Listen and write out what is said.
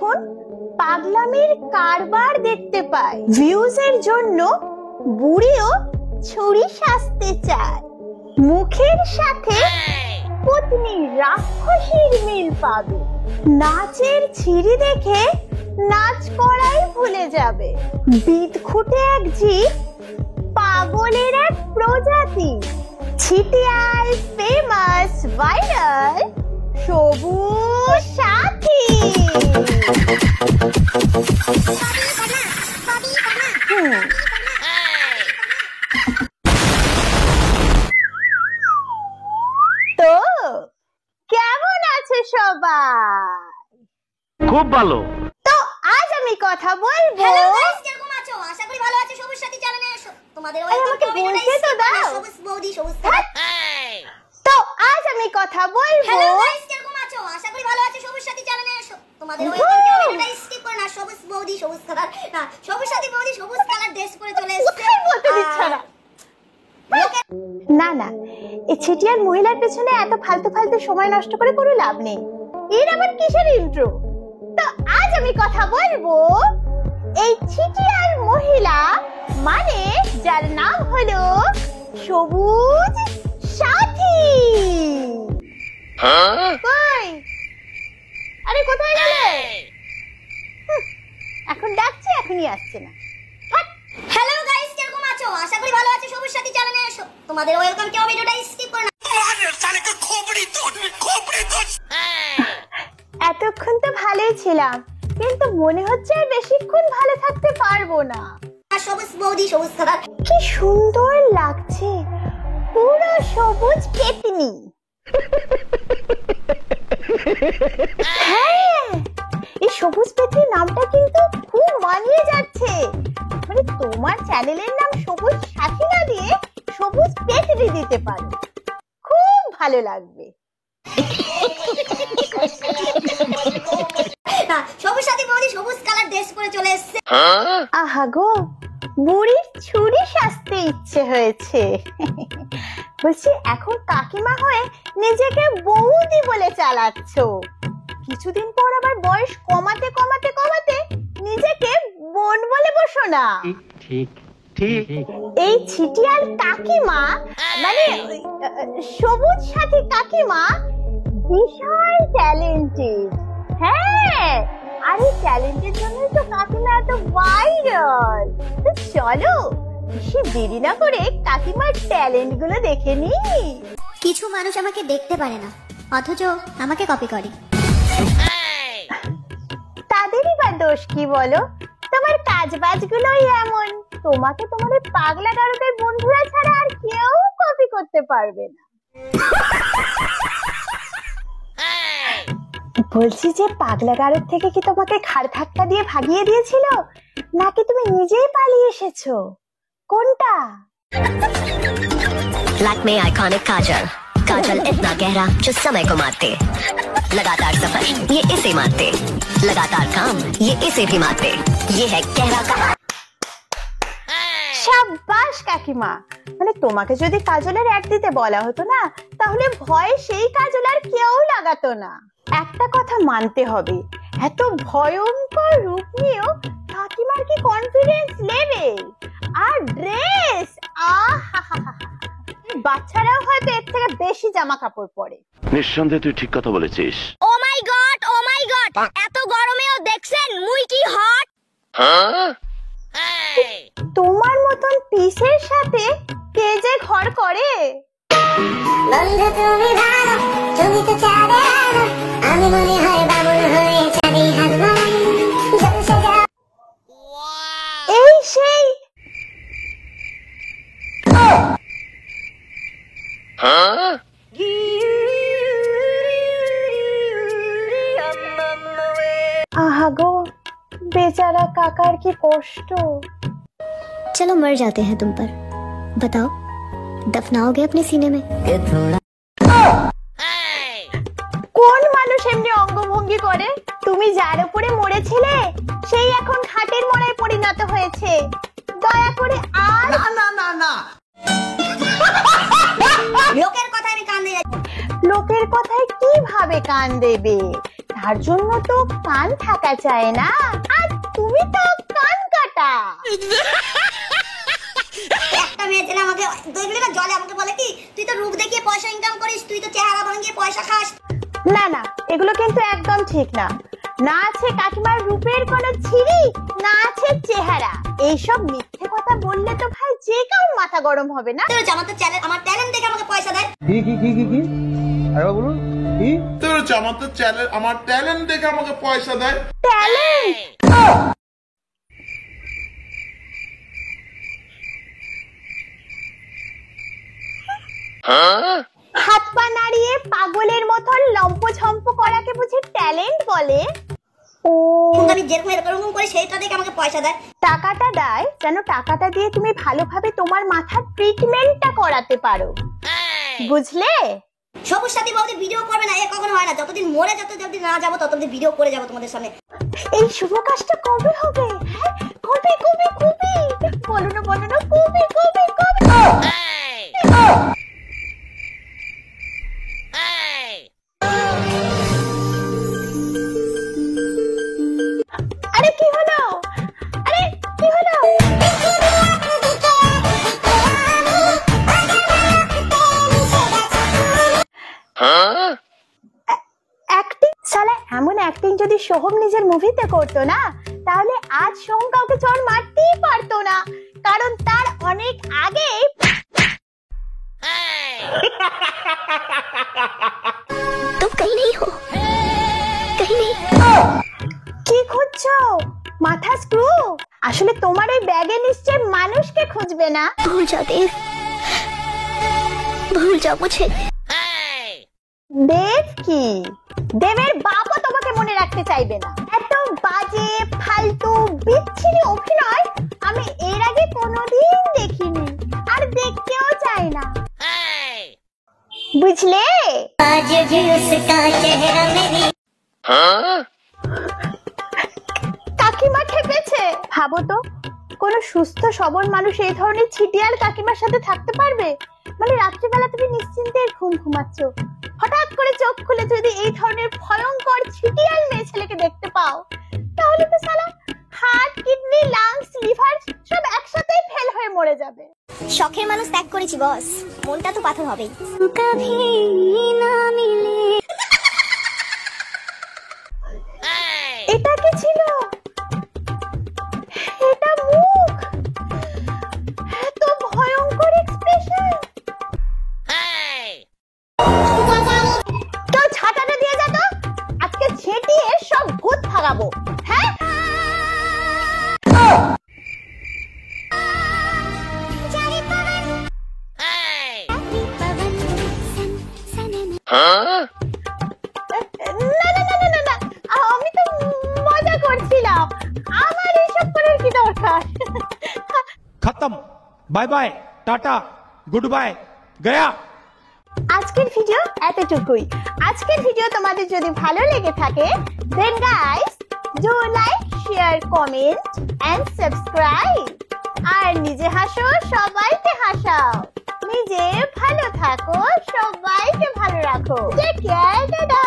এখন পাগলামির কারবার দেখতে পায়। ভিউজের জন্য বুড়িও ছুরি সাজতে চায়। মুখের সাথে পত্নী রাক্ষসীর মিল পাবে। নাচের ছিরি দেখে নাচ করাই ভুলে যাবে। বিদঘুটে এক জীব, পাগলের এক প্রজাতি। ছিটিয়াল ফেমাস ভাইরাল সবুজ সাথী। তো কেমন আছে সবাই? খুব ভালো। তো আজ আমি কথা বলবো। হ্যালো গাইস, কেমন আছো? আশা করি ভালো আছো। সবুজ সাথী চ্যানেলে এসো। তোমাদের আমাকে বলতে তো দাও। সবুজ বৌদি, সবুজ। তো আজ আমি কথা বলবো। হ্যালো গাইস, কেমন আছো? আশা করি ভালো আছো। সবুজ সাথী চ্যানেলে এসো। তোমাদের ভিডিওটা স্কিপ করো না। সবুজ বৌদি, সবুজ কালার না, সবুজ সাথী বৌদি সবুজ কালার ড্রেস পরে চলে এসেছে। বলতে দিচ্ছ না। না না, এই ছিটিয়ার মহিলার পেছনে এত ফালতু ফালতু সময় নষ্ট করে কোনো লাভ নেই। এর আবার কিসের ইন্ট্রো? তো আজ আমি কথা বলবো এই ছিটিয়ার মহিলা, মানে যার নাম হলো সবুজ সাথী। কই? আরে কোথায় গেলে? এখন ডাকছে, এখনই আসছে না। হ্যালো গাইস, কেমন আছো? আশা করি ভালো আছো। সবুজ সাথী চ্যানেলে এসো। তোমাদের ওয়েলকাম, কেউ ভিডিওটা স্কিপ করো না। এতক্ষণ তো ভালোই ছিলাম, কিন্তু মনে হচ্ছে আর বেশিক্ষণ ভালো থাকতে পারবো না। সবুজ বৌদি, সবুজ কালার। কি সুন্দর লাগছে, পুরো সবুজ পেতনি। হ্যাঁ, এই সবুজ পেতনি নামটা কিন্তু খুব মানিয়ে যাচ্ছে। মানে তোমার চ্যানেলের নাম সবুজ সাথী না দিয়ে সবুজ পেতনি দিতে পারো, খুব ভালো লাগবে। সবুজ সাথী বৌদি সবুজ কালার ড্রেস পরে চলে এসেছে। আহা গো, বুড়ির ছুরি সাজতে ইচ্ছে হয়েছে। বলছি, এখন কাকিমা হয়ে নিজেকে বৌদি বলে চালাচ্ছ, কিছুদিন পর আবার বয়স কমাতে কমাতে কমাতে নিজেকে বোন বলে বসো না। ঠিক ঠিক। এই ছিটিয়ার কাকিমা, মানে সবুজ সাথী কাকিমা বিশাল ট্যালেন্টেড। হ্যাঁ, আর এই ট্যালেন্টের জন্যই তো কাকিমা এত ভাইরাল। তো চলো বেশি দেরি না করে কাকিমার ট্যালেন্ট গুলো দেখে নি। কিছু মানুষ আমাকে দেখতে পারে না, অথচ আমাকে কপি করে। তাদেরই বা দোষ কি বলো? তোমার কাজ বাজ গুলোই এমন, তোমাকে তোমাদের পাগলা গারদের বন্ধুরা ছাড়া আর কেউ কপি করতে পারবে না। বলছি যে পাগলা গারদ থেকে কি তোমাকে ঘাড় ধাক্কা দিয়ে ভাগিয়ে দিয়েছিল, নাকি তুমি নিজেই পালিয়ে এসেছো? কোনটা? लैक्मे आइकॉनिक काजल, काजल इतना गहरा जो समय को मारते, लगातार सफर ये इसे मारते, लगातार काम ये इसे भी मारते, ये है गहरा का। শাবাশ কাকিমা, মানে তোমাকে যদি কাজলের অ্যাড দিতে বলা হতো না, তাহলে ভয় সেই কাজল আর কেউ লাগাতো না। একটা কথা মানতে হবে, এত ভয়ঙ্কর রূপ নিয়েও কাকিমার কি কনফিডেন্স লেভেল আর ড্রেস! বাচ্চারাও হয়তো এর থেকে বেশি জামা কাপড় পরে। নিঃসন্দেহে তুই ঠিক কথা বলেছিস। ও মাই গড, ও মাই গড, এত গরমেও দেখছেন মুই কি হট। তোমার মতন পিসের সাথে কে যে ঘর করে? বন্ধু তুমি ভালো, তুমি তো চাঁদে আলো, আমি মনে হয় বাবুল হয়ে চাঁদে হাত বাড়াই, জলসে যা। এই সেই আহা গো, बेचारा काकार की कष्ट। चलो मर जाते हैं तुम पर, बताओ दफनाओगे अपने सीने में? কোন মানুষ এমনি অঙ্গভঙ্গি করে? তুমি যার উপরে মরেছিলে সেই এখন খাটের মোড়ায় পরিণত হয়েছে। দয়া করে আর না না না, লোকের কথায় আমি কান দিয়ে যাচ্ছি। লোকের কথায় কিভাবে কান দেবে? তার জন্য তো কান থাকা চায় না, আর তুমি তো কান কাটা। একটা মেয়ে ছেলে আমাকে 2 লিটার জলে আমাকে বলে কি, তুই তো রূপ দেখিয়ে পয়সা ইনকাম করিস, তুই তো চেহারা ভাঙিয়ে পয়সা খাস। না না, এগুলো কিন্তু একদম ঠিক না। না আছে কাকিমার রূপের কোনো ছিরি, না আছে চেহারা। এইসব মিথ্যে কথা বললে তো ভাই যে কারোর মাথা গরম হবে না? আমার তো চ্যালেঞ্জ, আমার ট্যালেন্ট দেখে আমাকে পয়সা দেয়। কি আরে বলুন কি আমার ট্যালেন্ট দেখে আমাকে পয়সা দেয়। ট্যালেন্ট? হাত পা নাড়িয়ে পাগলের মতন লম্পঝম্প করাকে বুঝি ট্যালেন্ট বলে? ও, আমি যেরকম এরকম করে সেইটা দেখে আমাকে পয়সা দেয়। টাকাটা দেয় যেন টাকাটা দিয়ে তুমি ভালোভাবে তোমার মাথার ট্রিটমেন্টটা করাতে পারো, বুঝলে? সবুজ সাথী বৌদি ভিডিও করবে না, এ কখনো হয় না। যতদিন মরে যতদিন না যাবো ততদিন ভিডিও করে যাবো তোমাদের সামনে। এই শুভ কাজটা কবে হবে? হ্যাঁ, কবে কবে কবে? বলো না বলো না, কবে কবে কবে? আরে কি হলো? আরে কি হলো? অ্যাক্টিং শালা, এমন অ্যাক্টিং যদি সোহম নিজের মুভিতে করতো না, তাহলে আজ সোহম কাউকে চড় মারতেই পারতো না, কারণ তার অনেক আগে तुम कहीं नहीं हो, कहीं नहीं। কি খুঁজছো? মাথা স্ক্রু? আসলে তোমার এই ব্যাগে নিশ্চয় মানুষকে খুঁজবে না। भूल जा देव, भूल जा मुझे। দেব কি? দেবের বাবা তোমাকে মনে রাখতে চাইবে না। এত বাজে ফালতু বিচ্ছিরি অভিনয় আমি এর আগে কোনোদিন দেখিনি, আর দেখতেও চাই না, বুঝলে? আজ भी उसका चेहरा मेरी। কাকিমা খেপেছে। ভাবো তো, কোন সুস্থ সবল মানুষ এই ধরনের ছিটিয়াল কাকিমার সাথে থাকতে পারবে? মানে রাত্রিবেলা তুমি নিশ্চিন্তে ঘুম ঘুমাচ্ছ, হঠাৎ করে চোখ খুলে যদি এই ধরনের ভয়ঙ্কর ছিটিয়াল মেয়ে ছেলেকে দেখতে পাও, তাহলে তো সালা হার্ট, কিডনি, লাংস, লিভার সব একসাথেই ফেল হয়ে মরে যাবে। শখের মানুষ ত্যাগ করেছি বস, মনটা তো পাথর হবেই। এটা কি ছিল? এটা মুখ, এত ভয়ঙ্কর এক্সপ্রেশন। কেউ ছাতাটা দিয়ে যা তো, আজকে ছেটিয়ে সব ভূত ভাগাবো। হ্যাঁ, না না না না না না, আমি তো মজা করছিলাম, আমার এসব করার কি দরকার? खत्म, bye bye, tata, good bye, गया। আজকের ভিডিও এতটুকুই। আজকের ভিডিও তোমাদের যদি ভালো লেগে থাকে, then guys do like, share, comment and subscribe. আর নিজে হাসো, সবাইকে হাসাও। নিজে ভালো থাকো, সবাইকে ভালো রাখো। Take care, tata.